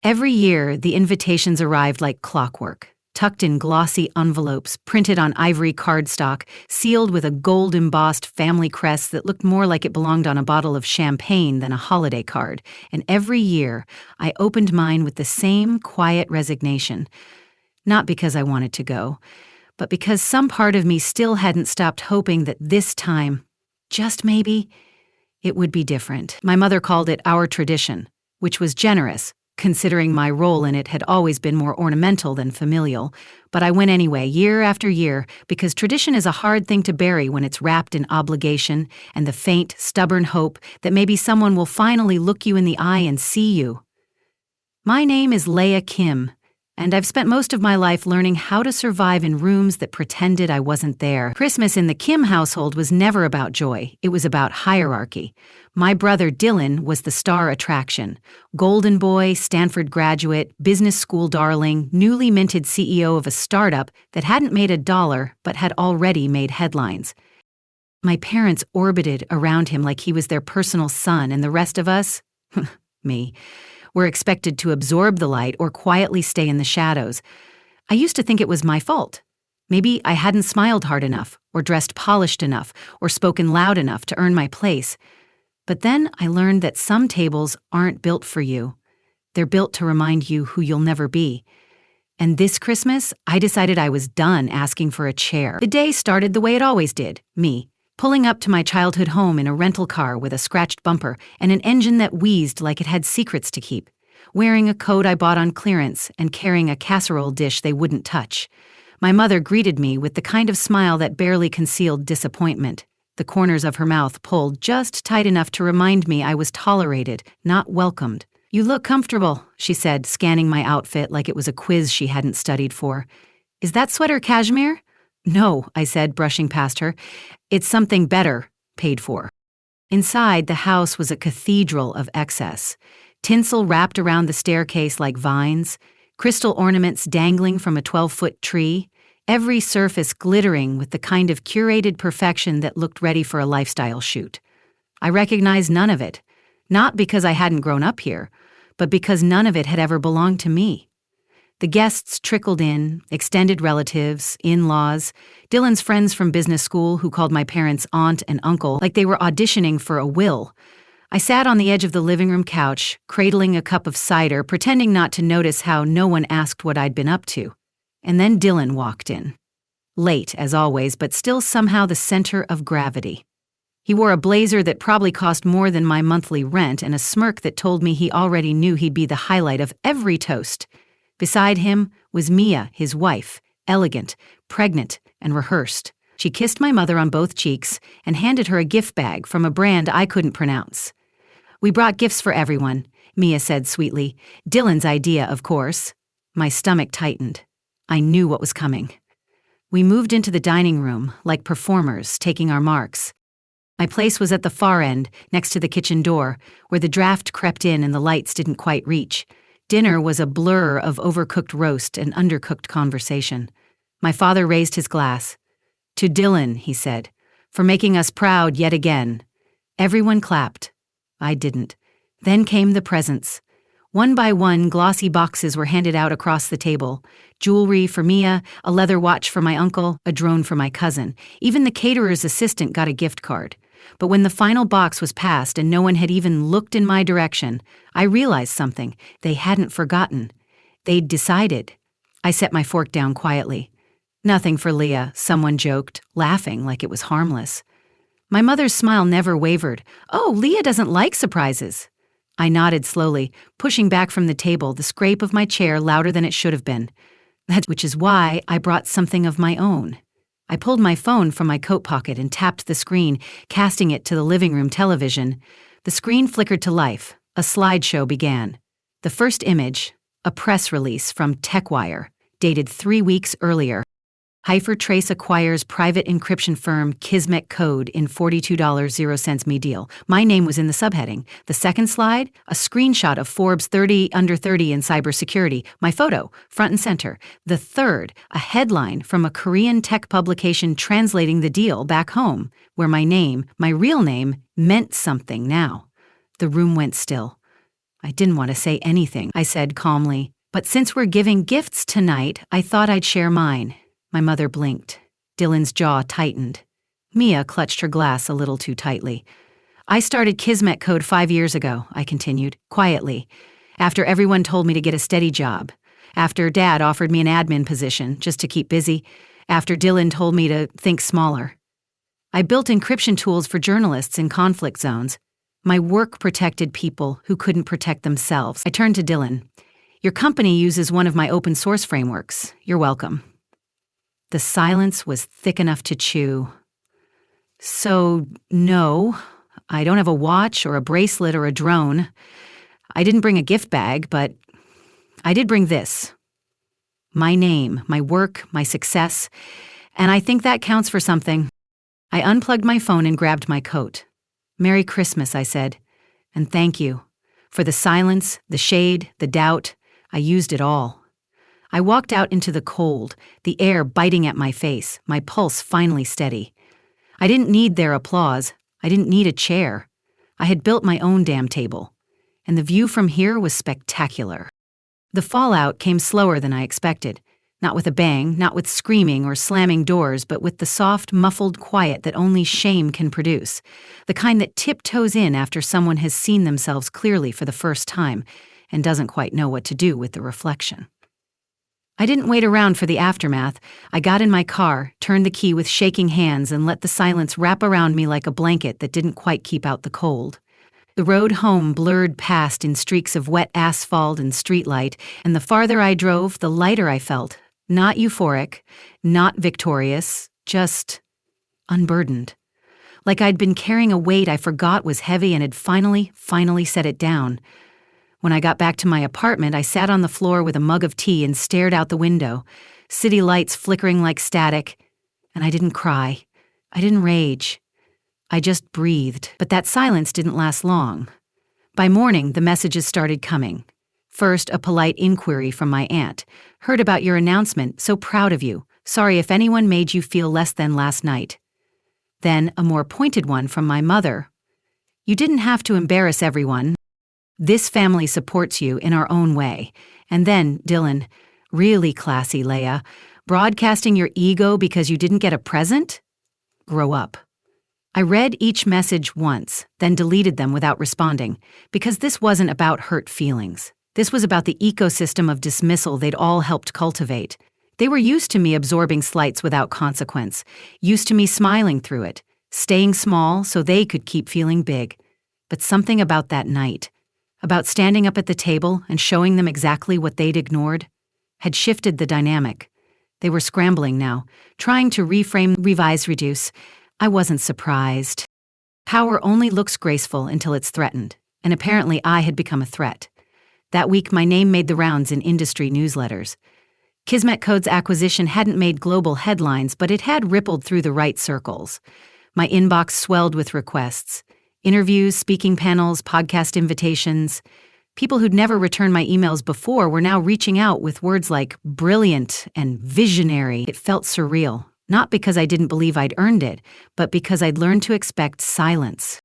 Every year, the invitations arrived like clockwork, tucked in glossy envelopes, printed on ivory cardstock, sealed with a gold-embossed family crest that looked more like it belonged on a bottle of champagne than a holiday card. And every year, I opened mine with the same quiet resignation. Not because I wanted to go, but because some part of me still hadn't stopped hoping that this time, just maybe, it would be different. My mother called it our tradition, which was generous, considering my role in it had always been more ornamental than familial. But I went anyway, year after year, because tradition is a hard thing to bury when it's wrapped in obligation and the faint, stubborn hope that maybe someone will finally look you in the eye and see you. My name is Leah Kim, and I've spent most of my life learning how to survive in rooms that pretended I wasn't there. Christmas in the Kim household was never about joy. It was about hierarchy. My brother Dylan was the star attraction. Golden boy, Stanford graduate, business school darling, newly minted CEO of a startup that hadn't made $1 but had already made headlines. My parents orbited around him like he was their personal son, and the rest of us, me, were expected to absorb the light or quietly stay in the shadows. I used to think it was my fault. Maybe I hadn't smiled hard enough, or dressed polished enough, or spoken loud enough to earn my place. But then I learned that some tables aren't built for you. They're built to remind you who you'll never be. And this Christmas, I decided I was done asking for a chair. The day started the way it always did, me, pulling up to my childhood home in a rental car with a scratched bumper and an engine that wheezed like it had secrets to keep, wearing a coat I bought on clearance and carrying a casserole dish they wouldn't touch. My mother greeted me with the kind of smile that barely concealed disappointment, the corners of her mouth pulled just tight enough to remind me I was tolerated, not welcomed. "You look comfortable," she said, scanning my outfit like it was a quiz she hadn't studied for. "Is that sweater cashmere?" "No," I said, brushing past her. "It's something better, paid for." Inside, the house was a cathedral of excess. Tinsel wrapped around the staircase like vines, crystal ornaments dangling from a 12-foot tree, every surface glittering with the kind of curated perfection that looked ready for a lifestyle shoot. I recognized none of it, not because I hadn't grown up here, but because none of it had ever belonged to me. The guests trickled in, extended relatives, in-laws, Dylan's friends from business school who called my parents aunt and uncle like they were auditioning for a will. I sat on the edge of the living room couch, cradling a cup of cider, pretending not to notice how no one asked what I'd been up to. And then Dylan walked in. Late, as always, but still somehow the center of gravity. He wore a blazer that probably cost more than my monthly rent and a smirk that told me he already knew he'd be the highlight of every toast. Beside him was Mia, his wife, elegant, pregnant, and rehearsed. She kissed my mother on both cheeks and handed her a gift bag from a brand I couldn't pronounce. "We brought gifts for everyone," Mia said sweetly. "Dylan's idea, of course." My stomach tightened. I knew what was coming. We moved into the dining room, like performers, taking our marks. My place was at the far end, next to the kitchen door, where the draft crept in and the lights didn't quite reach. Dinner was a blur of overcooked roast and undercooked conversation. My father raised his glass. "To Dylan," he said, "for making us proud yet again." Everyone clapped. I didn't. Then came the presents. One by one, glossy boxes were handed out across the table. Jewelry for Mia, a leather watch for my uncle, a drone for my cousin. Even the caterer's assistant got a gift card. But when the final box was passed and no one had even looked in my direction, I realized something. They hadn't forgotten. They'd decided. I set my fork down quietly. "Nothing for Leah," someone joked, laughing like it was harmless. My mother's smile never wavered. "Oh, Leah doesn't like surprises." I nodded slowly, pushing back from the table, the scrape of my chair louder than it should have been. Which is why I brought something of my own. I pulled my phone from my coat pocket and tapped the screen, casting it to the living room television. The screen flickered to life. A slideshow began. The first image, a press release from TechWire, dated 3 weeks earlier. Hypertrace acquires private encryption firm Kismet Code in $42.00 me deal. My name was in the subheading. The second slide, a screenshot of Forbes 30 under 30 in cybersecurity. My photo, front and center. The third, a headline from a Korean tech publication translating the deal back home, where my name, my real name, meant something now. The room went still. I didn't want to say anything, I said calmly. But since we're giving gifts tonight, I thought I'd share mine. My mother blinked. Dylan's jaw tightened. Mia clutched her glass a little too tightly. I started Kismet Code 5 years ago, I continued, quietly, after everyone told me to get a steady job, after Dad offered me an admin position just to keep busy, after Dylan told me to think smaller. I built encryption tools for journalists in conflict zones. My work protected people who couldn't protect themselves. I turned to Dylan. Your company uses one of my open source frameworks. You're welcome. The silence was thick enough to chew. So, no, I don't have a watch or a bracelet or a drone. I didn't bring a gift bag, but I did bring this. My name, my work, my success, and I think that counts for something. I unplugged my phone and grabbed my coat. Merry Christmas, I said, and thank you. For the silence, the shade, the doubt, I used it all. I walked out into the cold, the air biting at my face, my pulse finally steady. I didn't need their applause. I didn't need a chair. I had built my own damn table, and the view from here was spectacular. The fallout came slower than I expected, not with a bang, not with screaming or slamming doors, but with the soft, muffled quiet that only shame can produce, the kind that tiptoes in after someone has seen themselves clearly for the first time and doesn't quite know what to do with the reflection. I didn't wait around for the aftermath. I got in my car, turned the key with shaking hands, and let the silence wrap around me like a blanket that didn't quite keep out the cold. The road home blurred past in streaks of wet asphalt and streetlight, and the farther I drove, the lighter I felt. Not euphoric, not victorious, just unburdened. Like I'd been carrying a weight I forgot was heavy and had finally set it down. When I got back to my apartment, I sat on the floor with a mug of tea and stared out the window, city lights flickering like static, and I didn't cry. I didn't rage. I just breathed, but that silence didn't last long. By morning, the messages started coming. First, a polite inquiry from my aunt. Heard about your announcement, so proud of you. Sorry if anyone made you feel less than last night. Then, a more pointed one from my mother. You didn't have to embarrass everyone. This family supports you in our own way. And then, Dylan, really classy, Leia, broadcasting your ego because you didn't get a present? Grow up. I read each message once, then deleted them without responding, because this wasn't about hurt feelings. This was about the ecosystem of dismissal they'd all helped cultivate. They were used to me absorbing slights without consequence, used to me smiling through it, staying small so they could keep feeling big. But something about that night, about standing up at the table and showing them exactly what they'd ignored, had shifted the dynamic. They were scrambling now, trying to reframe, revise, reduce. I wasn't surprised. Power only looks graceful until it's threatened, and apparently I had become a threat. That week, my name made the rounds in industry newsletters. Kismet Code's acquisition hadn't made global headlines, but it had rippled through the right circles. My inbox swelled with requests. Interviews, speaking panels, podcast invitations. People who'd never returned my emails before were now reaching out with words like brilliant and visionary. It felt surreal, not because I didn't believe I'd earned it, but because I'd learned to expect silence.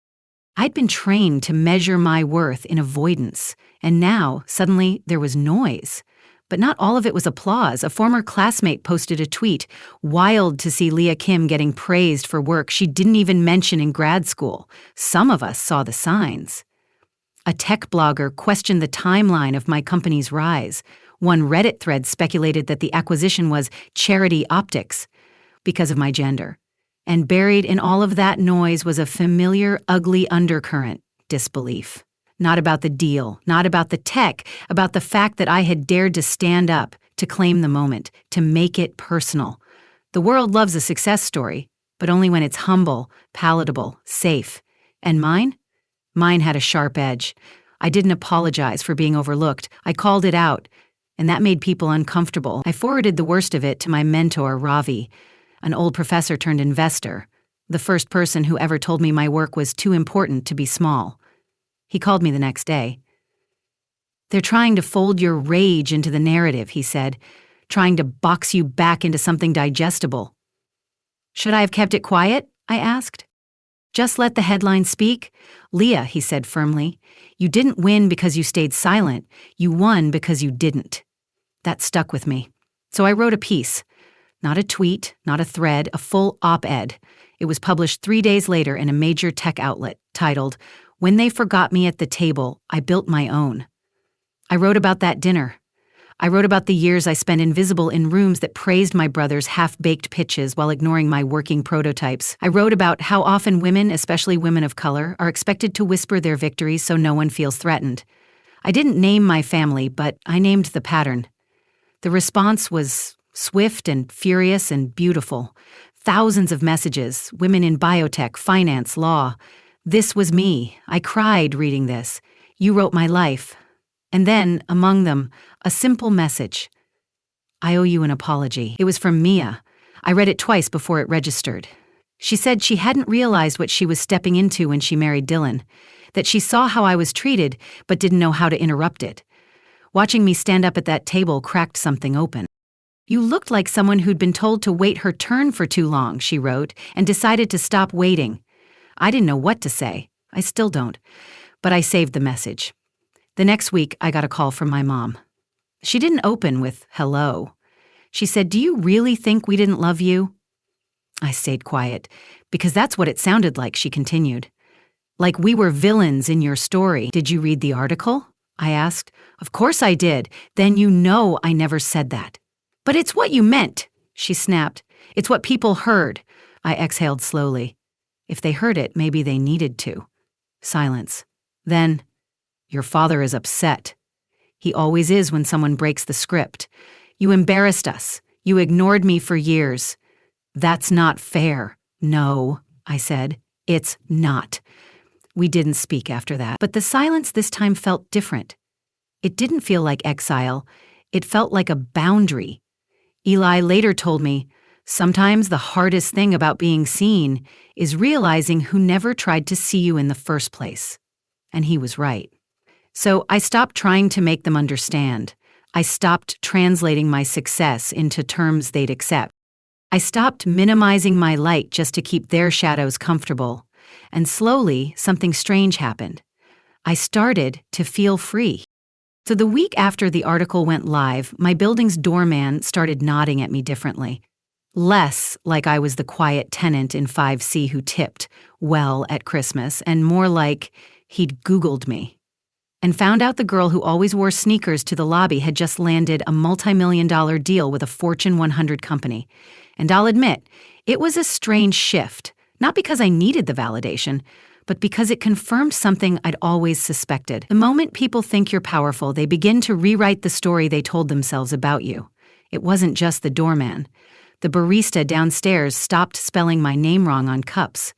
I'd been trained to measure my worth in avoidance, and now, suddenly, there was noise. But not all of it was applause. A former classmate posted a tweet, wild to see Leah Kim getting praised for work she didn't even mention in grad school. Some of us saw the signs. A tech blogger questioned the timeline of my company's rise. One Reddit thread speculated that the acquisition was charity optics because of my gender. And buried in all of that noise was a familiar, ugly undercurrent, disbelief. Not about the deal, not about the tech, about the fact that I had dared to stand up, to claim the moment, to make it personal. The world loves a success story, but only when it's humble, palatable, safe. And mine? Mine had a sharp edge. I didn't apologize for being overlooked. I called it out, and that made people uncomfortable. I forwarded the worst of it to my mentor, Ravi, an old professor turned investor, the first person who ever told me my work was too important to be small. He called me the next day. They're trying to fold your rage into the narrative, he said, trying to box you back into something digestible. Should I have kept it quiet? I asked. Just let the headline speak. Leah, he said firmly, you didn't win because you stayed silent. You won because you didn't. That stuck with me. So I wrote a piece. Not a tweet, not a thread, a full op-ed. It was published 3 days later in a major tech outlet, titled, "When They Forgot Me at the Table, I Built My Own." I wrote about that dinner. I wrote about the years I spent invisible in rooms that praised my brother's half-baked pitches while ignoring my working prototypes. I wrote about how often women, especially women of color, are expected to whisper their victories so no one feels threatened. I didn't name my family, but I named the pattern. The response was swift and furious and beautiful. Thousands of messages, women in biotech, finance, law. This was me. I cried reading this. You wrote my life. And then, among them, a simple message. I owe you an apology. It was from Mia. I read it twice before it registered. She said she hadn't realized what she was stepping into when she married Dylan, that she saw how I was treated but didn't know how to interrupt it. Watching me stand up at that table cracked something open. You looked like someone who'd been told to wait her turn for too long, she wrote, and decided to stop waiting. I didn't know what to say. I still don't. But I saved the message. The next week, I got a call from my mom. She didn't open with hello. She said, "Do you really think we didn't love you?" I stayed quiet, because that's what it sounded like, she continued. Like we were villains in your story. Did you read the article? I asked. Of course I did. Then you know I never said that. But it's what you meant, she snapped. It's what people heard. I exhaled slowly. If they heard it, maybe they needed to. Silence. Then, your father is upset. He always is when someone breaks the script. You embarrassed us. You ignored me for years. That's not fair. No, I said. It's not. We didn't speak after that, but the silence this time felt different. It didn't feel like exile. It felt like a boundary. Eli later told me, sometimes the hardest thing about being seen is realizing who never tried to see you in the first place. And he was right. So I stopped trying to make them understand. I stopped translating my success into terms they'd accept. I stopped minimizing my light just to keep their shadows comfortable. And slowly, something strange happened. I started to feel free. So the week after the article went live, my building's doorman started nodding at me differently. Less like I was the quiet tenant in 5C who tipped well at Christmas, and more like he'd Googled me. And found out the girl who always wore sneakers to the lobby had just landed a multi-million-dollar deal with a Fortune 100 company. And I'll admit, it was a strange shift, not because I needed the validation, but because it confirmed something I'd always suspected. The moment people think you're powerful, they begin to rewrite the story they told themselves about you. It wasn't just the doorman. The barista downstairs stopped spelling my name wrong on cups.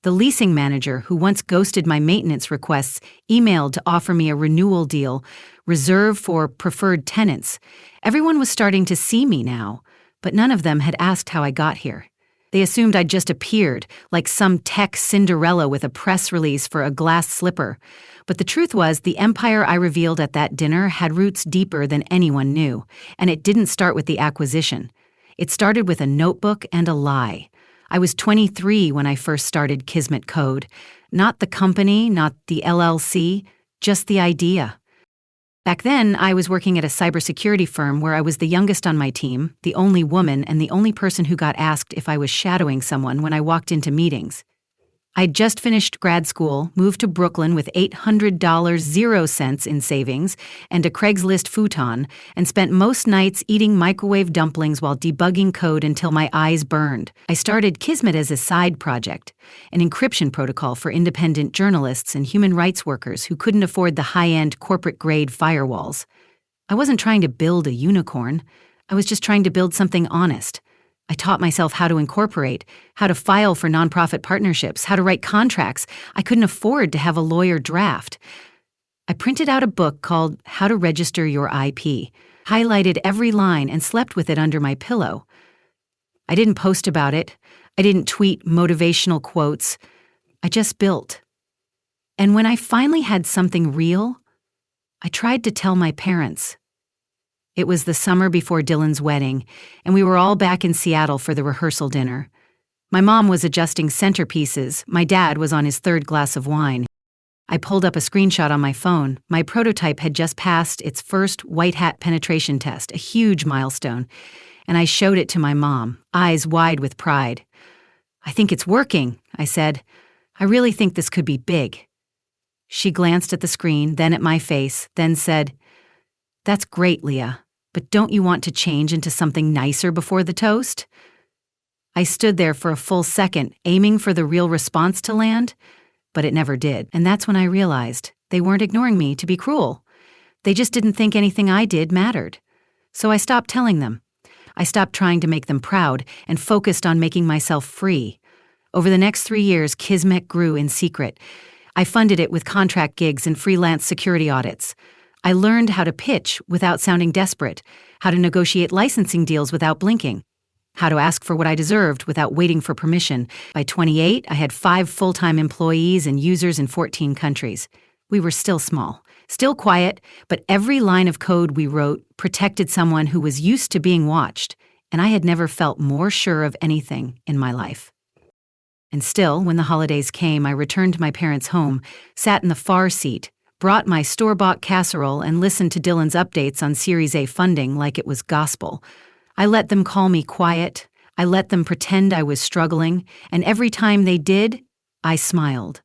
The leasing manager, who once ghosted my maintenance requests, emailed to offer me a renewal deal, reserved for preferred tenants. Everyone was starting to see me now, but none of them had asked how I got here. They assumed I'd just appeared, like some tech Cinderella with a press release for a glass slipper. But the truth was, the empire I revealed at that dinner had roots deeper than anyone knew, and it didn't start with the acquisition. It started with a notebook and a lie. I was 23 when I first started Kismet Code. Not the company, not the LLC, just the idea. Back then, I was working at a cybersecurity firm where I was the youngest on my team, the only woman, and the only person who got asked if I was shadowing someone when I walked into meetings. I'd just finished grad school, moved to Brooklyn with $800 0 cents in savings and a Craigslist futon, and spent most nights eating microwave dumplings while debugging code until my eyes burned. I started Kismet as a side project, an encryption protocol for independent journalists and human rights workers who couldn't afford the high-end corporate-grade firewalls. I wasn't trying to build a unicorn. I was just trying to build something honest. I taught myself how to incorporate, how to file for nonprofit partnerships, how to write contracts. I couldn't afford to have a lawyer draft. I printed out a book called How to Register Your IP, highlighted every line, and slept with it under my pillow. I didn't post about it. I didn't tweet motivational quotes. I just built. And when I finally had something real, I tried to tell my parents. It was the summer before Dylan's wedding, and we were all back in Seattle for the rehearsal dinner. My mom was adjusting centerpieces. My dad was on his third glass of wine. I pulled up a screenshot on my phone. My prototype had just passed its first white hat penetration test, a huge milestone, and I showed it to my mom, eyes wide with pride. "I think it's working," I said. "I really think this could be big." She glanced at the screen, then at my face, then said, "That's great, Leah, but don't you want to change into something nicer before the toast?" I stood there for a full second, aiming for the real response to land, but it never did. And that's when I realized they weren't ignoring me to be cruel. They just didn't think anything I did mattered. So I stopped telling them. I stopped trying to make them proud and focused on making myself free. Over the next 3 years, Kismet grew in secret. I funded it with contract gigs and freelance security audits. I learned how to pitch without sounding desperate, how to negotiate licensing deals without blinking, how to ask for what I deserved without waiting for permission. By 28, I had 5 full-time employees and users in 14 countries. We were still small, still quiet, but every line of code we wrote protected someone who was used to being watched, and I had never felt more sure of anything in my life. And still, when the holidays came, I returned to my parents' home, sat in the far seat, brought my store-bought casserole, and listened to Dylan's updates on Series A funding like it was gospel. I let them call me quiet. I let them pretend I was struggling, and every time they did, I smiled.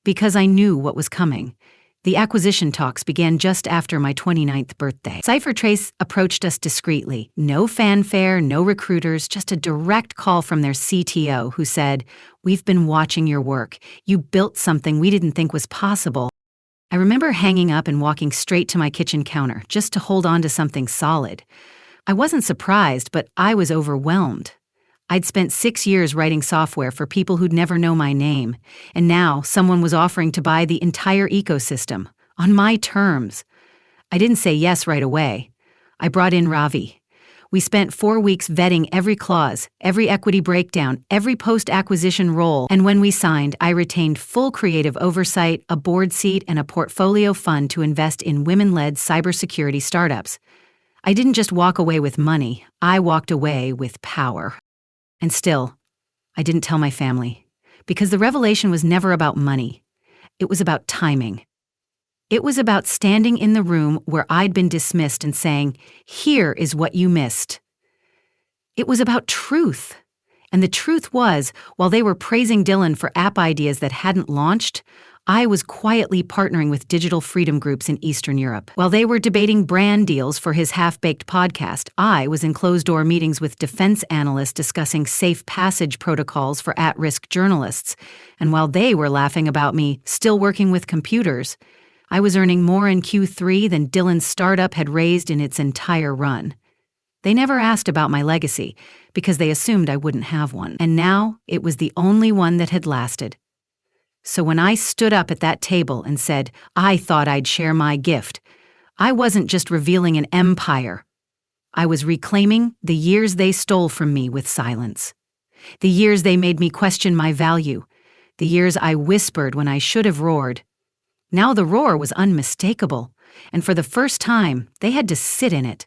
Because I knew what was coming. The acquisition talks began just after my 29th birthday. CipherTrace approached us discreetly. No fanfare, no recruiters, just a direct call from their CTO who said, "We've been watching your work. You built something we didn't think was possible." I remember hanging up and walking straight to my kitchen counter just to hold on to something solid. I wasn't surprised, but I was overwhelmed. I'd spent 6 years writing software for people who'd never know my name, and now someone was offering to buy the entire ecosystem, on my terms. I didn't say yes right away. I brought in Ravi. We spent 4 weeks vetting every clause, every equity breakdown, every post-acquisition role, and when we signed, I retained full creative oversight, a board seat, and a portfolio fund to invest in women-led cybersecurity startups. I didn't just walk away with money, I walked away with power. And still, I didn't tell my family, because the revelation was never about money. It was about timing. It was about standing in the room where I'd been dismissed and saying, "Here is what you missed." It was about truth. And the truth was, while they were praising Dylan for app ideas that hadn't launched, I was quietly partnering with digital freedom groups in Eastern Europe. While they were debating brand deals for his half-baked podcast, I was in closed-door meetings with defense analysts discussing safe passage protocols for at-risk journalists. And while they were laughing about me still working with computers, I was earning more in Q3 than Dylan's startup had raised in its entire run. They never asked about my legacy because they assumed I wouldn't have one. And now it was the only one that had lasted. So when I stood up at that table and said, I thought I'd share my gift, I wasn't just revealing an empire. I was reclaiming the years they stole from me with silence. The years they made me question my value. The years I whispered when I should have roared. Now the roar was unmistakable, and for the first time, they had to sit in it.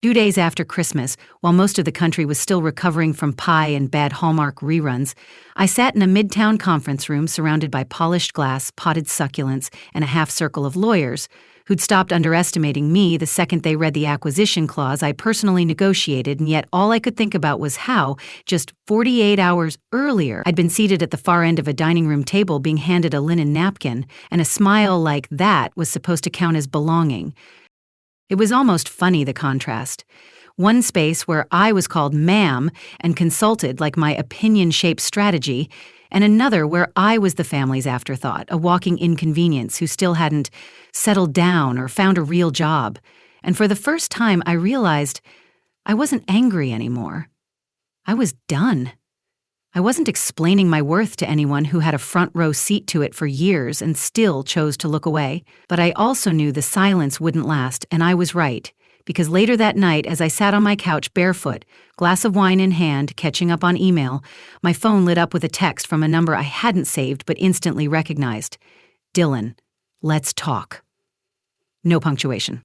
2 days after Christmas, while most of the country was still recovering from pie and bad Hallmark reruns, I sat in a midtown conference room surrounded by polished glass, potted succulents, and a half-circle of lawyers who'd stopped underestimating me the second they read the acquisition clause I personally negotiated, and yet all I could think about was how, just 48 hours earlier, I'd been seated at the far end of a dining room table being handed a linen napkin, and a smile like that was supposed to count as belonging. It was almost funny, the contrast. One space where I was called ma'am and consulted like my opinion-shaped strategy, and another where I was the family's afterthought, a walking inconvenience who still hadn't settled down or found a real job. And for the first time, I realized I wasn't angry anymore. I was done. I wasn't explaining my worth to anyone who had a front-row seat to it for years and still chose to look away. But I also knew the silence wouldn't last, and I was right. Because later that night, as I sat on my couch barefoot, glass of wine in hand, catching up on email, my phone lit up with a text from a number I hadn't saved but instantly recognized. Dylan, let's talk. No punctuation.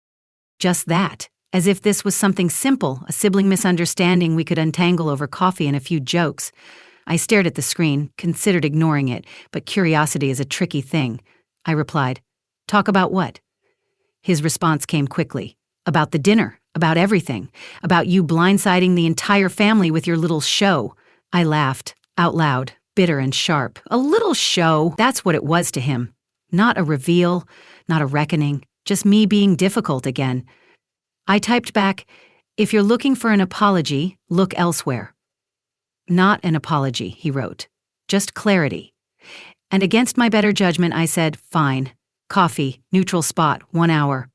Just that, as if this was something simple, a sibling misunderstanding we could untangle over coffee and a few jokes. I stared at the screen, considered ignoring it, but curiosity is a tricky thing. I replied, "Talk about what?" His response came quickly. "About the dinner, about everything, about you blindsiding the entire family with your little show." I laughed, out loud, bitter and sharp. A little show, that's what it was to him. Not a reveal, not a reckoning, just me being difficult again. I typed back, "If you're looking for an apology, look elsewhere." "Not an apology," he wrote. "Just clarity." And against my better judgment, I said, "Fine. Coffee, neutral spot, 1 hour."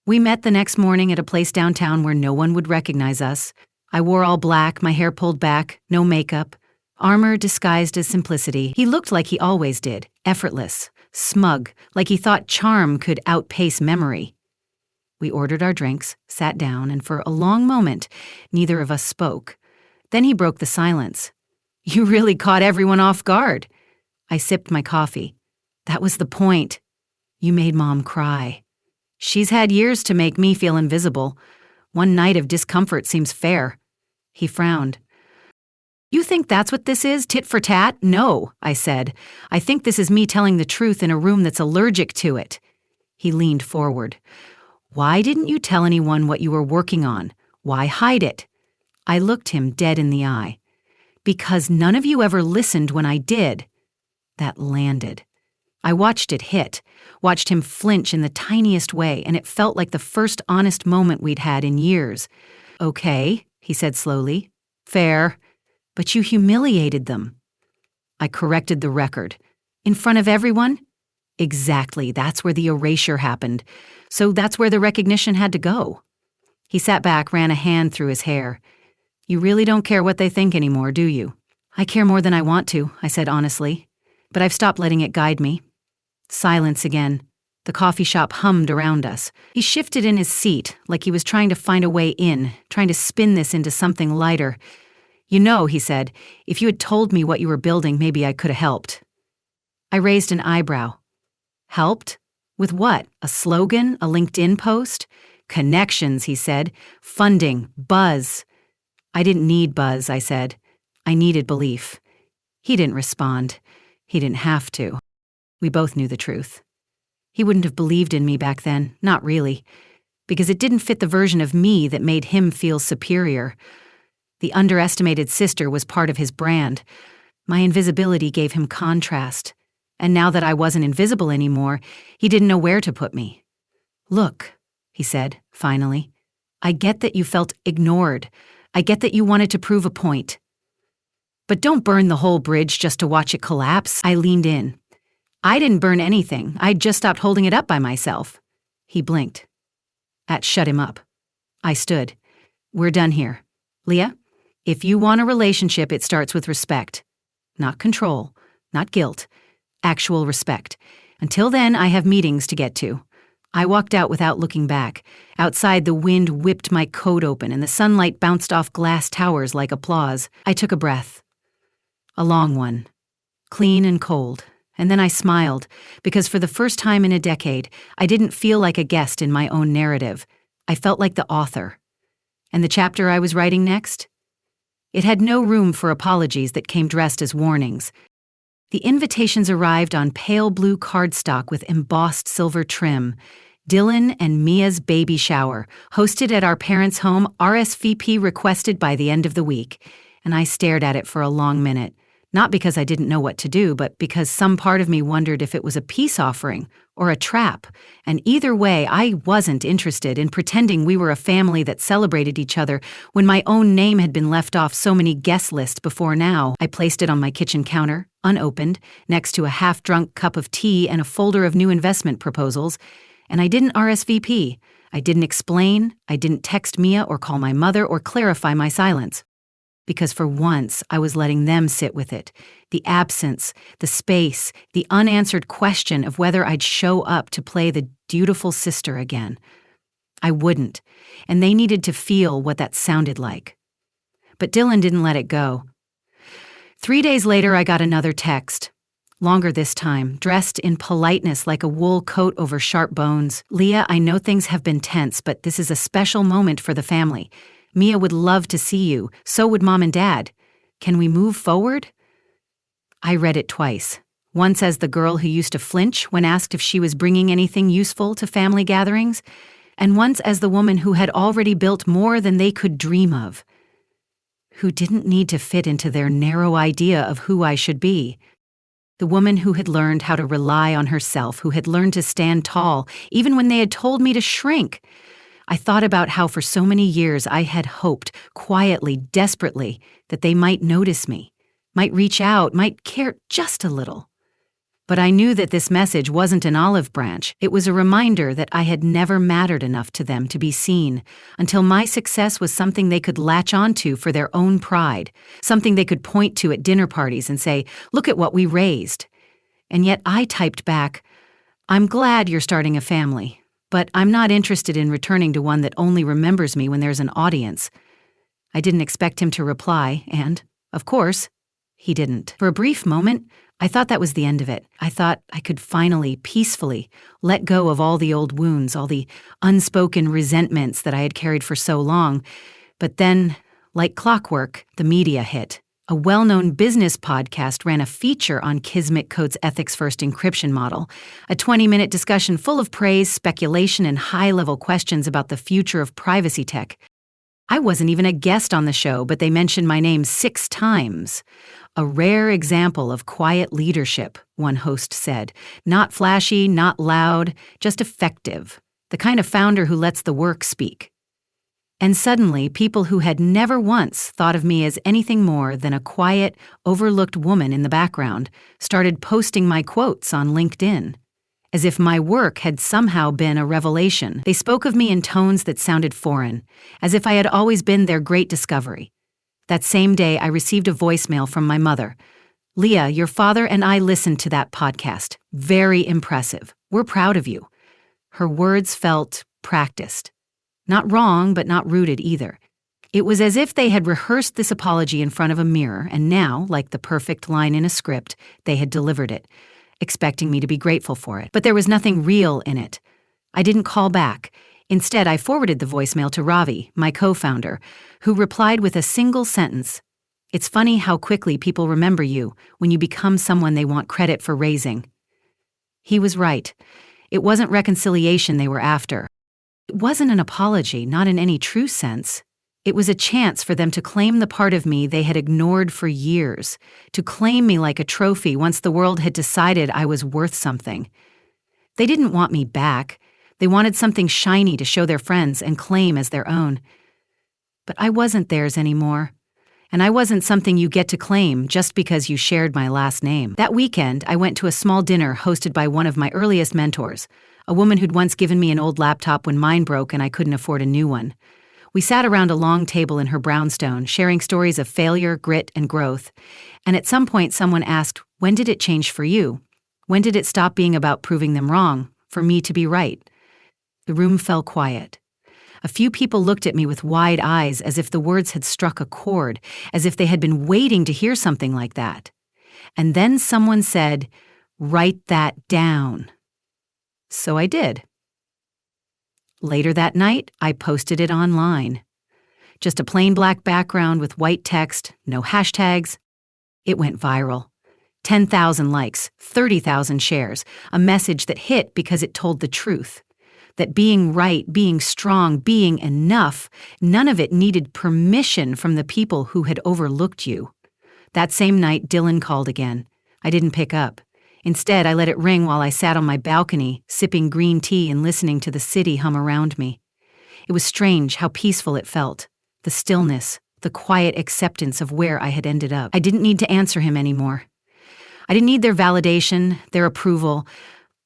We met the next morning at a place downtown where no one would recognize us. I wore all black, my hair pulled back, no makeup. Armor disguised as simplicity. He looked like he always did, effortless, smug, like he thought charm could outpace memory. We ordered our drinks, sat down, and for a long moment, neither of us spoke. Then he broke the silence. "You really caught everyone off guard." I sipped my coffee. "That was the point. You made Mom cry. She's had years to make me feel invisible. One night of discomfort seems fair." He frowned. "You think that's what this is, tit for tat?" "No," I said. "I think this is me telling the truth in a room that's allergic to it." He leaned forward. "Why didn't you tell anyone what you were working on? Why hide it?" I looked him dead in the eye. "Because none of you ever listened when I did." That landed. I watched it hit, watched him flinch in the tiniest way, and it felt like the first honest moment we'd had in years. "Okay," he said slowly. "Fair. But you humiliated them." I corrected the record. "In front of everyone?" "Exactly, that's where the erasure happened. So that's where the recognition had to go." He sat back, ran a hand through his hair. "You really don't care what they think anymore, do you?" "I care more than I want to," I said honestly. "But I've stopped letting it guide me." Silence again. The coffee shop hummed around us. He shifted in his seat, like he was trying to find a way in, trying to spin this into something lighter. "You know," he said, "if you had told me what you were building, maybe I could have helped." I raised an eyebrow. "Helped? With what? A slogan? A LinkedIn post?" "Connections," he said. "Funding. Buzz." "I didn't need buzz," I said. "I needed belief." He didn't respond. He didn't have to. We both knew the truth. He wouldn't have believed in me back then, not really, because it didn't fit the version of me that made him feel superior. The underestimated sister was part of his brand. My invisibility gave him contrast. And now that I wasn't invisible anymore, he didn't know where to put me. "Look," he said, finally, "I get that you felt ignored. I get that you wanted to prove a point. But don't burn the whole bridge just to watch it collapse." I leaned in. "I didn't burn anything. I'd just stopped holding it up by myself." He blinked. That shut him up. I stood. "We're done here. Leah, if you want a relationship, it starts with respect. Not control, not guilt. Actual respect. Until then, I have meetings to get to." I walked out without looking back. Outside, the wind whipped my coat open and the sunlight bounced off glass towers like applause. I took a breath. A long one. Clean and cold. And then I smiled, because for the first time in a decade, I didn't feel like a guest in my own narrative. I felt like the author. And the chapter I was writing next? It had no room for apologies that came dressed as warnings. The invitations arrived on pale blue cardstock with embossed silver trim. Dylan and Mia's baby shower, hosted at our parents' home, RSVP requested by the end of the week. And I stared at it for a long minute. Not because I didn't know what to do, but because some part of me wondered if it was a peace offering or a trap. And either way, I wasn't interested in pretending we were a family that celebrated each other when my own name had been left off so many guest lists before now. I placed it on my kitchen counter, unopened, next to a half-drunk cup of tea and a folder of new investment proposals. And I didn't RSVP. I didn't explain. I didn't text Mia or call my mother or clarify my silence. Because for once, I was letting them sit with it. The absence, the space, the unanswered question of whether I'd show up to play the dutiful sister again. I wouldn't, and they needed to feel what that sounded like. But Dylan didn't let it go. 3 days later, I got another text. Longer this time, dressed in politeness like a wool coat over sharp bones. "Leah, I know things have been tense, but this is a special moment for the family. Mia would love to see you, so would Mom and Dad. Can we move forward? I read it twice. Once as the girl who used to flinch when asked if she was bringing anything useful to family gatherings, and once as the woman who had already built more than they could dream of, who didn't need to fit into their narrow idea of who I should be. The woman who had learned how to rely on herself, who had learned to stand tall, even when they had told me to shrink. I thought about how for so many years I had hoped, quietly, desperately, that they might notice me, might reach out, might care just a little. But I knew that this message wasn't an olive branch. It was a reminder that I had never mattered enough to them to be seen, until my success was something they could latch onto for their own pride, something they could point to at dinner parties and say, "Look at what we raised." And yet I typed back, "I'm glad you're starting a family, but I'm not interested in returning to one that only remembers me when there's an audience." I didn't expect him to reply, and, of course, he didn't. For a brief moment, I thought that was the end of it. I thought I could finally, peacefully, let go of all the old wounds, all the unspoken resentments that I had carried for so long. But then, like clockwork, the media hit. A well-known business podcast ran a feature on Kismet Code's ethics-first encryption model, a 20-minute discussion full of praise, speculation, and high-level questions about the future of privacy tech. I wasn't even a guest on the show, but they mentioned my name 6 times. "A rare example of quiet leadership," one host said. "Not flashy, not loud, just effective. The kind of founder who lets the work speak." And suddenly, people who had never once thought of me as anything more than a quiet, overlooked woman in the background started posting my quotes on LinkedIn. As if my work had somehow been a revelation. They spoke of me in tones that sounded foreign, as if I had always been their great discovery. That same day, I received a voicemail from my mother. "Leah, your father and I listened to that podcast. Very impressive. We're proud of you." Her words felt practiced. Not wrong, but not rooted either. It was as if they had rehearsed this apology in front of a mirror, and now, like the perfect line in a script, they had delivered it, expecting me to be grateful for it. But there was nothing real in it. I didn't call back. Instead, I forwarded the voicemail to Ravi, my co-founder, who replied with a single sentence. "It's funny how quickly people remember you when you become someone they want credit for raising." He was right. It wasn't reconciliation they were after. It wasn't an apology, not in any true sense. It was a chance for them to claim the part of me they had ignored for years, to claim me like a trophy once the world had decided I was worth something. They didn't want me back. They wanted something shiny to show their friends and claim as their own. But I wasn't theirs anymore. And I wasn't something you get to claim just because you shared my last name. That weekend, I went to a small dinner hosted by one of my earliest mentors, a woman who'd once given me an old laptop when mine broke and I couldn't afford a new one. We sat around a long table in her brownstone, sharing stories of failure, grit, and growth. And at some point, someone asked, "When did it change for you? When did it stop being about proving them wrong, for me to be right?" The room fell quiet. A few people looked at me with wide eyes as if the words had struck a chord, as if they had been waiting to hear something like that. And then someone said, "Write that down." So I did. Later that night, I posted it online. Just a plain black background with white text, no hashtags. It went viral. 10,000 likes, 30,000 shares, a message that hit because it told the truth. That being right, being strong, being enough, none of it needed permission from the people who had overlooked you. That same night, Dylan called again. I didn't pick up. Instead, I let it ring while I sat on my balcony, sipping green tea and listening to the city hum around me. It was strange how peaceful it felt. The stillness, the quiet acceptance of where I had ended up. I didn't need to answer him anymore. I didn't need their validation, their approval.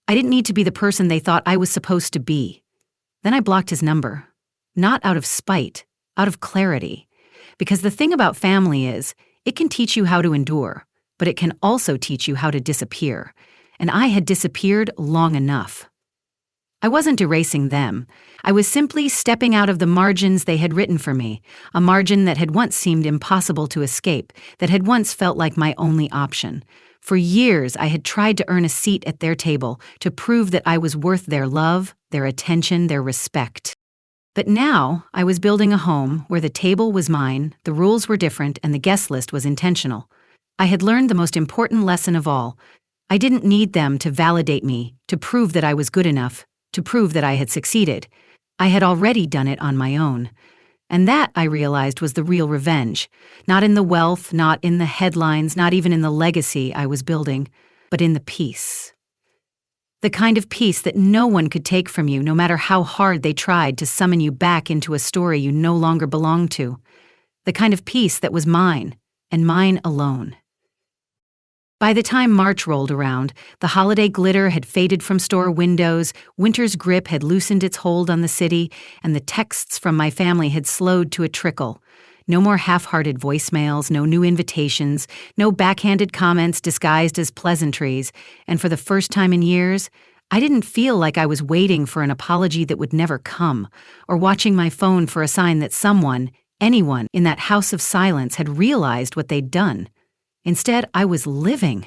I didn't need to be the person they thought I was supposed to be. Then I blocked his number. Not out of spite, out of clarity. Because the thing about family is, it can teach you how to endure, but it can also teach you how to disappear. And I had disappeared long enough. I wasn't erasing them. I was simply stepping out of the margins they had written for me, a margin that had once seemed impossible to escape, that had once felt like my only option. For years, I had tried to earn a seat at their table, to prove that I was worth their love, their attention, their respect. But now I was building a home where the table was mine, the rules were different, and the guest list was intentional. I had learned the most important lesson of all. I didn't need them to validate me, to prove that I was good enough, to prove that I had succeeded. I had already done it on my own. And that, I realized, was the real revenge. Not in the wealth, not in the headlines, not even in the legacy I was building, but in the peace. The kind of peace that no one could take from you, no matter how hard they tried to summon you back into a story you no longer belonged to. The kind of peace that was mine, and mine alone. By the time March rolled around, the holiday glitter had faded from store windows, winter's grip had loosened its hold on the city, and the texts from my family had slowed to a trickle. No more half-hearted voicemails, no new invitations, no backhanded comments disguised as pleasantries, and for the first time in years, I didn't feel like I was waiting for an apology that would never come, or watching my phone for a sign that someone, anyone, in that house of silence had realized what they'd done. Instead, I was living,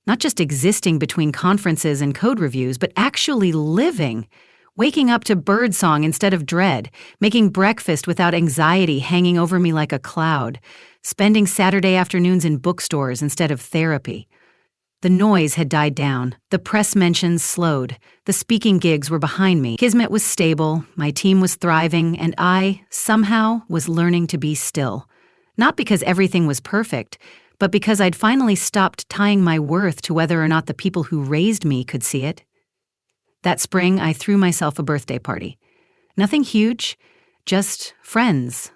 not just existing between conferences and code reviews, but actually living, waking up to birdsong instead of dread, making breakfast without anxiety hanging over me like a cloud, spending Saturday afternoons in bookstores instead of therapy. The noise had died down, the press mentions slowed, the speaking gigs were behind me, Kismet was stable, my team was thriving, and I, somehow, was learning to be still. Not because everything was perfect, but because I'd finally stopped tying my worth to whether or not the people who raised me could see it. That spring, I threw myself a birthday party. Nothing huge, just friends.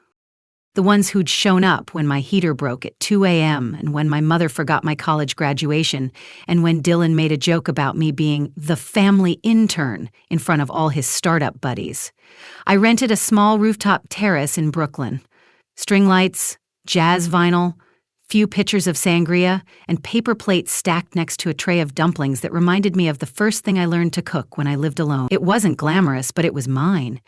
The ones who'd shown up when my heater broke at 2 a.m. and when my mother forgot my college graduation and when Dylan made a joke about me being the family intern in front of all his startup buddies. I rented a small rooftop terrace in Brooklyn. String lights, jazz vinyl, few pitchers of sangria, and paper plates stacked next to a tray of dumplings that reminded me of the first thing I learned to cook when I lived alone. It wasn't glamorous, but it was mine.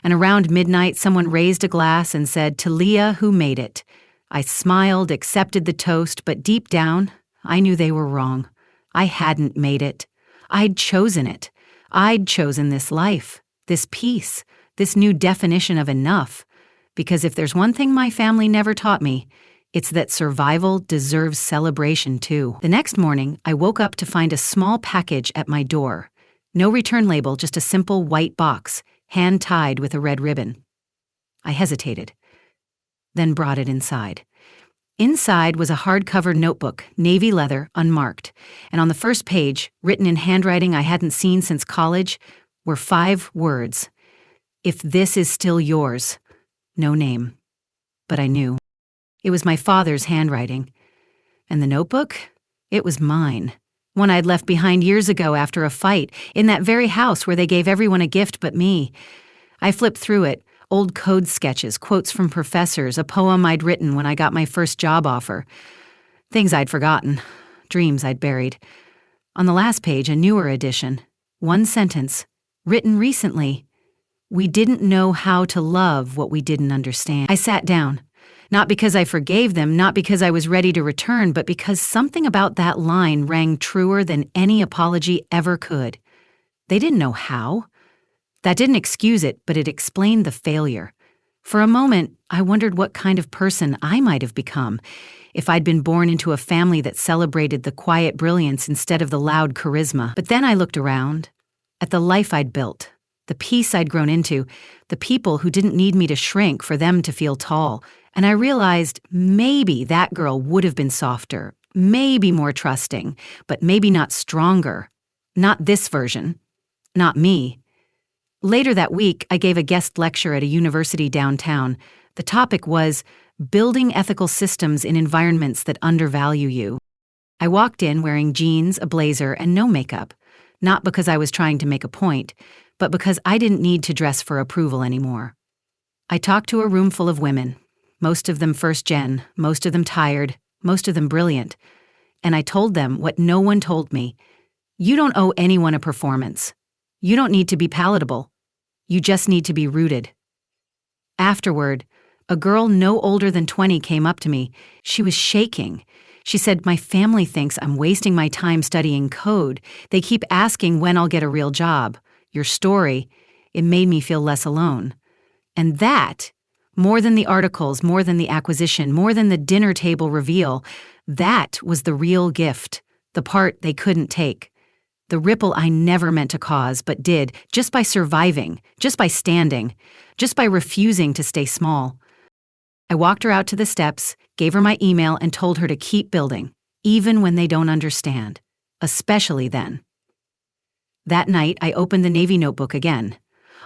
And around midnight, someone raised a glass and said, "To Leah, who made it." I smiled, accepted the toast, but deep down, I knew they were wrong. I hadn't made it. I'd chosen it. I'd chosen this life, this peace, this new definition of enough. Because if there's one thing my family never taught me, it's that survival deserves celebration, too. The next morning, I woke up to find a small package at my door. No return label, just a simple white box, hand-tied with a red ribbon. I hesitated, then brought it inside. Inside was a hardcover notebook, navy leather, unmarked, and on the first page, written in handwriting I hadn't seen since college, were 5 words. "If this is still yours." No name. But I knew. It was my father's handwriting. And the notebook? It was mine. One I'd left behind years ago after a fight, in that very house where they gave everyone a gift but me. I flipped through it, old code sketches, quotes from professors, a poem I'd written when I got my first job offer. Things I'd forgotten, dreams I'd buried. On the last page, a newer edition. One sentence, written recently. "We didn't know how to love what we didn't understand." I sat down. Not because I forgave them, not because I was ready to return, but because something about that line rang truer than any apology ever could. They didn't know how. That didn't excuse it, but it explained the failure. For a moment, I wondered what kind of person I might have become if I'd been born into a family that celebrated the quiet brilliance instead of the loud charisma. But then I looked around, at the life I'd built, the peace I'd grown into, the people who didn't need me to shrink for them to feel tall, and I realized maybe that girl would have been softer, maybe more trusting, but maybe not stronger. Not this version. Not me. Later that week, I gave a guest lecture at a university downtown. The topic was building ethical systems in environments that undervalue you. I walked in wearing jeans, a blazer, and no makeup. Not because I was trying to make a point, but because I didn't need to dress for approval anymore. I talked to a room full of women. Most of them first gen, most of them tired, most of them brilliant. And I told them what no one told me. You don't owe anyone a performance. You don't need to be palatable. You just need to be rooted. Afterward, a girl no older than 20 came up to me. She was shaking. She said, "My family thinks I'm wasting my time studying code. They keep asking when I'll get a real job. Your story, it made me feel less alone. And that, more than the articles, more than the acquisition, more than the dinner table reveal, that was the real gift, the part they couldn't take. The ripple I never meant to cause, but did, just by surviving, just by standing, just by refusing to stay small. I walked her out to the steps, gave her my email, and told her to keep building, even when they don't understand, especially then. That night, I opened the Navy notebook again.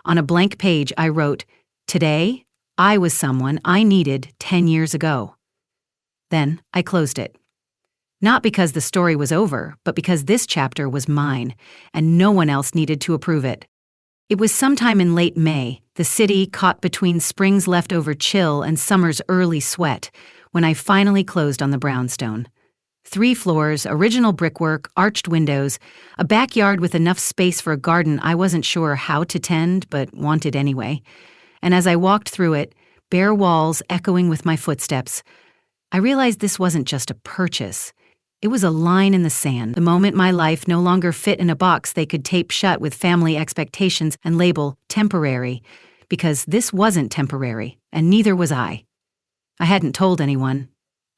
On a blank page, I wrote, "Today, I was someone I needed 10 years ago." Then I closed it. Not because the story was over, but because this chapter was mine, and no one else needed to approve it. It was sometime in late May, the city caught between spring's leftover chill and summer's early sweat, when I finally closed on the brownstone. 3 floors, original brickwork, arched windows, a backyard with enough space for a garden I wasn't sure how to tend, but wanted anyway. And as I walked through it, bare walls echoing with my footsteps, I realized this wasn't just a purchase. It was a line in the sand, the moment my life no longer fit in a box they could tape shut with family expectations and label temporary, because this wasn't temporary, and neither was I. I hadn't told anyone.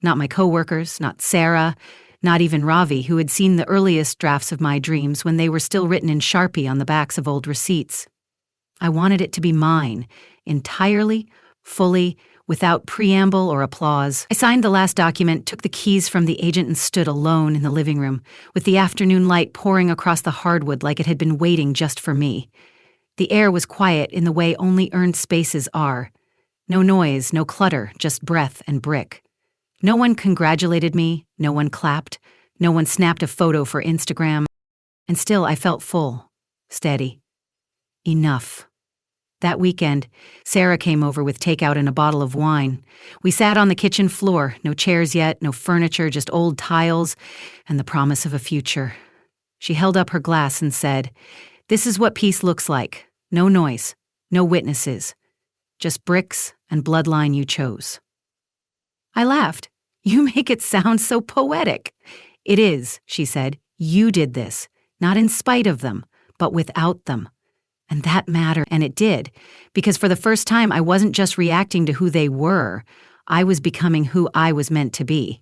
Not my coworkers, not Sarah, not even Ravi, who had seen the earliest drafts of my dreams when they were still written in Sharpie on the backs of old receipts. I wanted it to be mine, entirely, fully, without preamble or applause. I signed the last document, took the keys from the agent, and stood alone in the living room, with the afternoon light pouring across the hardwood like it had been waiting just for me. The air was quiet in the way only earned spaces are. No noise, no clutter, just breath and brick. No one congratulated me, no one clapped, no one snapped a photo for Instagram. And still I felt full, steady. Enough. That weekend, Sarah came over with takeout and a bottle of wine. We sat on the kitchen floor, no chairs yet, no furniture, just old tiles and the promise of a future. She held up her glass and said, "This is what peace looks like. No noise, no witnesses. Just bricks and bloodline you chose." I laughed. "You make it sound so poetic." "It is," she said. "You did this, not in spite of them, but without them. And that mattered." And it did, because for the first time I wasn't just reacting to who they were, I was becoming who I was meant to be.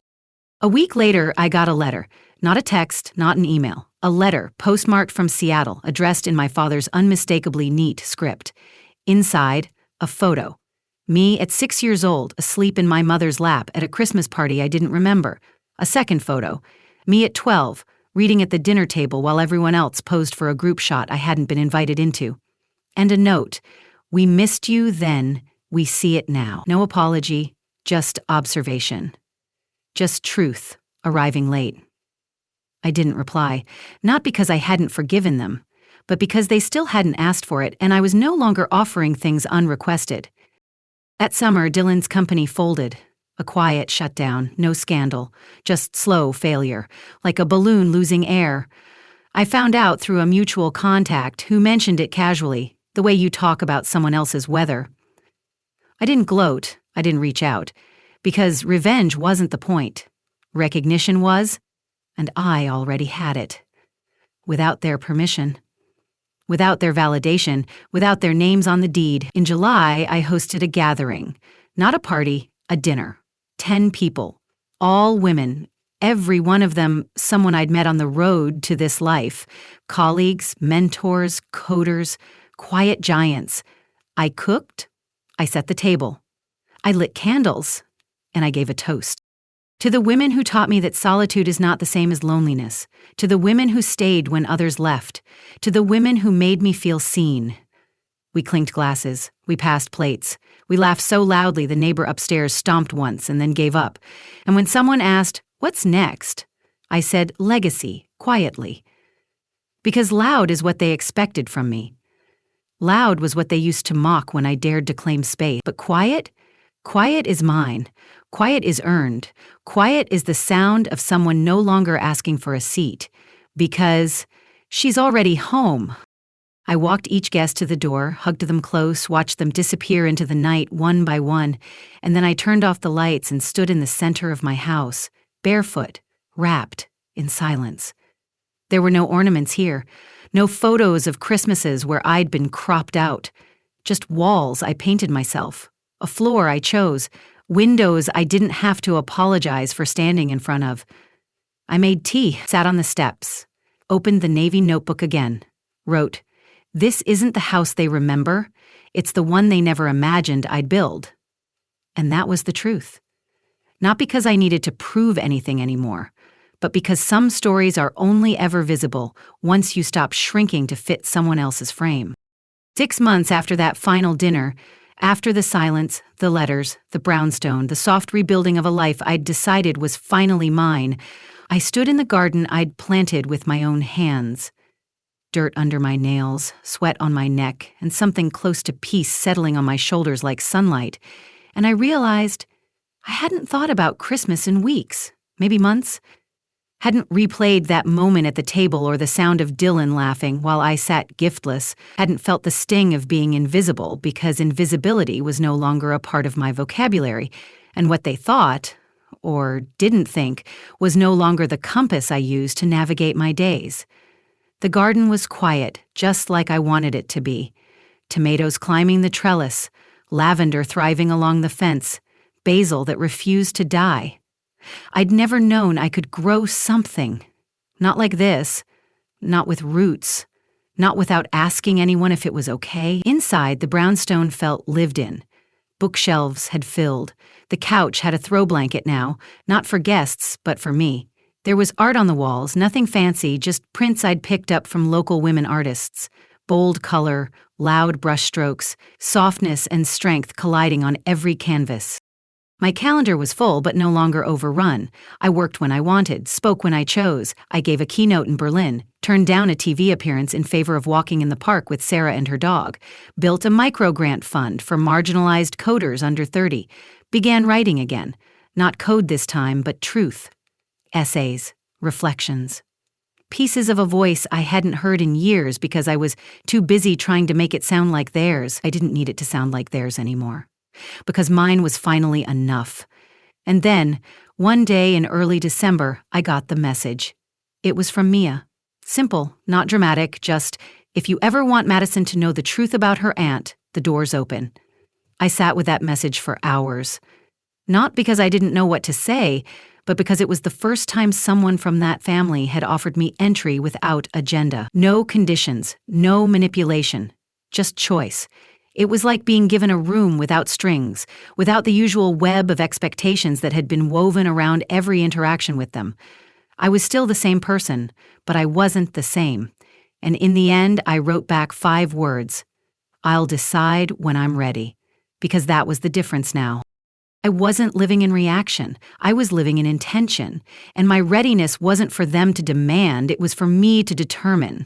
A week later, I got a letter. Not a text, not an email. A letter, postmarked from Seattle, addressed in my father's unmistakably neat script. Inside, a photo. Me at 6 years old, asleep in my mother's lap at a Christmas party I didn't remember. A second photo. Me at 12, reading at the dinner table while everyone else posed for a group shot I hadn't been invited into. And a note. "We missed you then, we see it now." No apology, just observation. Just truth, arriving late. I didn't reply, not because I hadn't forgiven them, but because they still hadn't asked for it and I was no longer offering things unrequested. That summer, Dylan's company folded. A quiet shutdown, no scandal, just slow failure, like a balloon losing air. I found out through a mutual contact who mentioned it casually, the way you talk about someone else's weather. I didn't gloat, I didn't reach out, because revenge wasn't the point. Recognition was, and I already had it. Without their permission. Without their validation, without their names on the deed. In July, I hosted a gathering. Not a party, a dinner. 10 people. All women. Every one of them someone I'd met on the road to this life. Colleagues, mentors, coders, quiet giants. I cooked. I set the table. I lit candles. And I gave a toast. To the women who taught me that solitude is not the same as loneliness. To the women who stayed when others left. To the women who made me feel seen. We clinked glasses. We passed plates. We laughed so loudly the neighbor upstairs stomped once and then gave up. And when someone asked, "What's next?" I said, "Legacy," quietly. Because loud is what they expected from me. Loud was what they used to mock when I dared to claim space. But quiet? Quiet is mine. Quiet is earned. Quiet is the sound of someone no longer asking for a seat. Because she's already home. I walked each guest to the door, hugged them close, watched them disappear into the night one by one, and then I turned off the lights and stood in the center of my house, barefoot, wrapped, in silence. There were no ornaments here, no photos of Christmases where I'd been cropped out, Just walls I painted myself, a floor I chose, windows I didn't have to apologize for standing in front of. I made tea, sat on the steps, opened the Navy notebook again, wrote, "This isn't the house they remember, it's the one they never imagined I'd build." And that was the truth. Not because I needed to prove anything anymore, but because some stories are only ever visible once you stop shrinking to fit someone else's frame. 6 months after that final dinner, after the silence, the letters, the brownstone, the soft rebuilding of a life I'd decided was finally mine, I stood in the garden I'd planted with my own hands. Dirt under my nails, sweat on my neck, and something close to peace settling on my shoulders like sunlight, and I realized I hadn't thought about Christmas in weeks, maybe months. Hadn't replayed that moment at the table or the sound of Dylan laughing while I sat giftless, hadn't felt the sting of being invisible because invisibility was no longer a part of my vocabulary, and what they thought, or didn't think, was no longer the compass I used to navigate my days. The garden was quiet, just like I wanted it to be. Tomatoes climbing the trellis, lavender thriving along the fence, basil that refused to die. I'd never known I could grow something. Not like this. Not with roots. Not without asking anyone if it was okay. Inside, the brownstone felt lived in. Bookshelves had filled. The couch had a throw blanket now, not for guests, but for me. There was art on the walls, nothing fancy, just prints I'd picked up from local women artists. Bold color, loud brushstrokes, softness and strength colliding on every canvas. My calendar was full but no longer overrun. I worked when I wanted, spoke when I chose. I gave a keynote in Berlin, turned down a TV appearance in favor of walking in the park with Sarah and her dog, built a microgrant fund for marginalized coders under 30, began writing again. Not code this time, but truth. Essays, reflections. Pieces of a voice I hadn't heard in years because I was too busy trying to make it sound like theirs. I didn't need it to sound like theirs anymore. Because mine was finally enough. And then, one day in early December, I got the message. It was from Mia. Simple, not dramatic, just, if you ever want Madison to know the truth about her aunt, the door's open. I sat with that message for hours. Not because I didn't know what to say, but because it was the first time someone from that family had offered me entry without agenda. No conditions, no manipulation, just choice. It was like being given a room without strings, without the usual web of expectations that had been woven around every interaction with them. I was still the same person, but I wasn't the same. And in the end, I wrote back 5 words. I'll decide when I'm ready. Because that was the difference now. I wasn't living in reaction. I was living in intention. And my readiness wasn't for them to demand, it was for me to determine.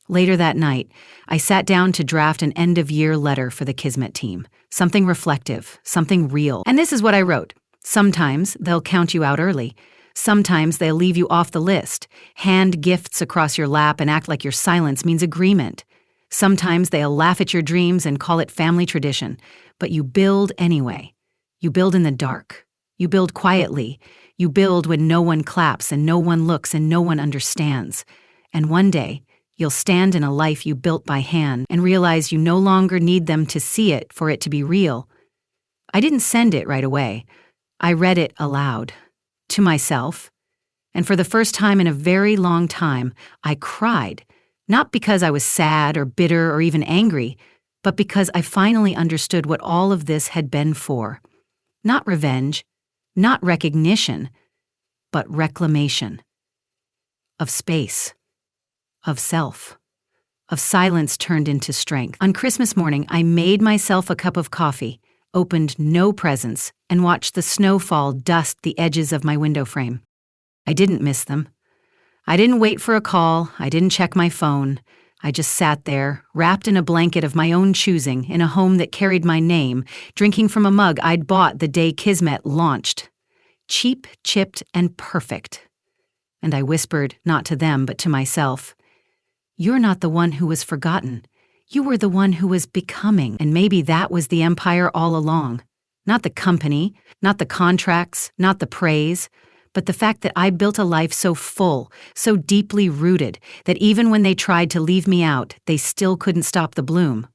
Later that night, I sat down to draft an end-of-year letter for the Kismet team. Something reflective, something real. And this is what I wrote. Sometimes they'll count you out early. Sometimes they'll leave you off the list, hand gifts across your lap and act like your silence means agreement. Sometimes they'll laugh at your dreams and call it family tradition. But you build anyway. You build in the dark. You build quietly. You build when no one claps and no one looks and no one understands. And one day, you'll stand in a life you built by hand and realize you no longer need them to see it for it to be real. I didn't send it right away. I read it aloud, to myself. And for the first time in a very long time, I cried, not because I was sad or bitter or even angry, but because I finally understood what all of this had been for. Not revenge, not recognition, but reclamation. Of space. Of self. Of silence turned into strength. On Christmas morning, I made myself a cup of coffee, opened no presents, and watched the snowfall dust the edges of my window frame. I didn't miss them. I didn't wait for a call. I didn't check my phone. I just sat there, wrapped in a blanket of my own choosing, in a home that carried my name, drinking from a mug I'd bought the day Kismet launched. Cheap, chipped, and perfect. And I whispered, not to them, but to myself, "You're not the one who was forgotten. You were the one who was becoming." And maybe that was the empire all along. Not the company, not the contracts, not the praise, but the fact that I built a life so full, so deeply rooted, that even when they tried to leave me out, they still couldn't stop the bloom.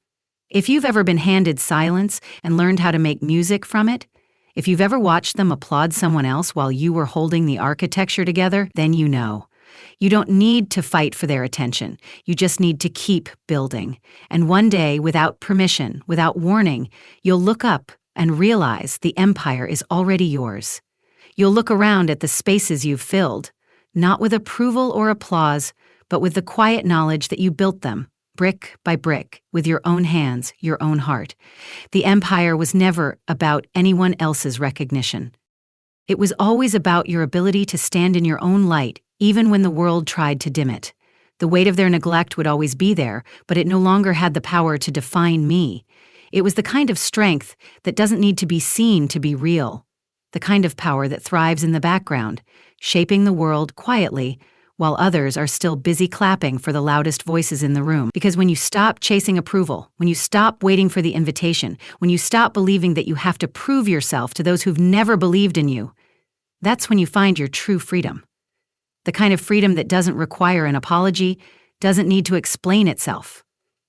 If you've ever been handed silence and learned how to make music from it, if you've ever watched them applaud someone else while you were holding the architecture together, then you know. You don't need to fight for their attention. You just need to keep building. And one day, without permission, without warning, you'll look up and realize the empire is already yours. You'll look around at the spaces you've filled, not with approval or applause, but with the quiet knowledge that you built them, brick by brick, with your own hands, your own heart. The empire was never about anyone else's recognition. It was always about your ability to stand in your own light, even when the world tried to dim it. The weight of their neglect would always be there, but it no longer had the power to define me. It was the kind of strength that doesn't need to be seen to be real. The kind of power that thrives in the background, shaping the world quietly, while others are still busy clapping for the loudest voices in the room. Because when you stop chasing approval, when you stop waiting for the invitation, when you stop believing that you have to prove yourself to those who've never believed in you, that's when you find your true freedom. The kind of freedom that doesn't require an apology, doesn't need to explain itself.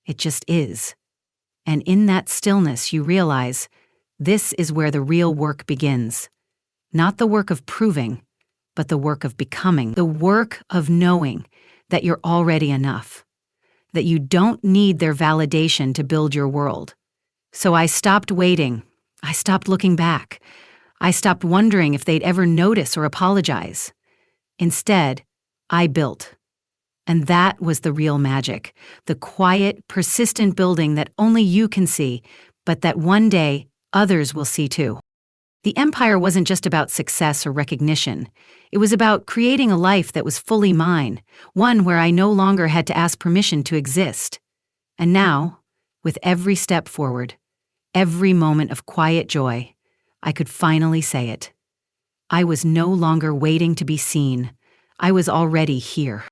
It just is. And in that stillness, you realize this is where the real work begins. Not the work of proving, but the work of becoming. The work of knowing that you're already enough. That you don't need their validation to build your world. So I stopped waiting. I stopped looking back. I stopped wondering if they'd ever notice or apologize. Instead, I built. And that was the real magic, the quiet, persistent building that only you can see, but that one day others will see too. The empire wasn't just about success or recognition. It was about creating a life that was fully mine, one where I no longer had to ask permission to exist. And now, with every step forward, every moment of quiet joy, I could finally say it. I was no longer waiting to be seen. I was already here.